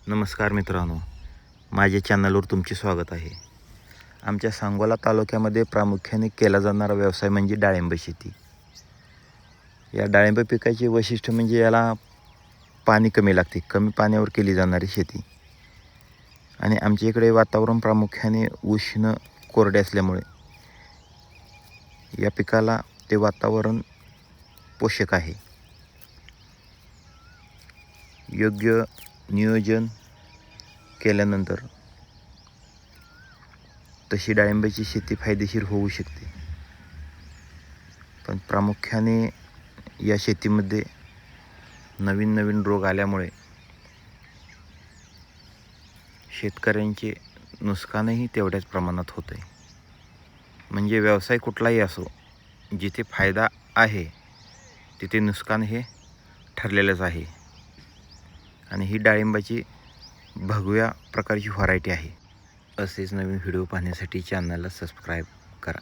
नमस्कार मित्रांनो, माझ्या चॅनलवर तुमचे स्वागत आहे. आमच्या सांगोला तालुक्यामध्ये प्रामुख्याने केला जाणारा व्यवसाय म्हणजे डाळिंब शेती. या डाळिंब पिकाचे वैशिष्ट्य म्हणजे याला पाणी कमी लागते, कमी पाण्यावर केली जाणारी शेती. आणि आमच्या इकडे वातावरण प्रामुख्याने उष्ण कोरडे असल्यामुळे या पिकाला ते वातावरण पोषक आहे. योग्य नियोजन केल्यानंतर तशी डाळिंबाची शेती फायदेशीर होऊ शकते. पण प्रामुख्याने या शेतीमध्ये नवीन नवीन रोग आल्यामुळे शेतकऱ्यांचे नुकसानही तेवढ्याच प्रमाणात होते. म्हणजे व्यवसाय कुठलाही असो, जिथे फायदा आहे तिथे नुकसान हे ठरलेलंच आहे. आणि ही डाळिंबाची भगव्या प्रकारची व्हरायटी आहे. असेच नवीन व्हिडिओ पाहण्यासाठी चॅनलला सबस्क्राईब करा.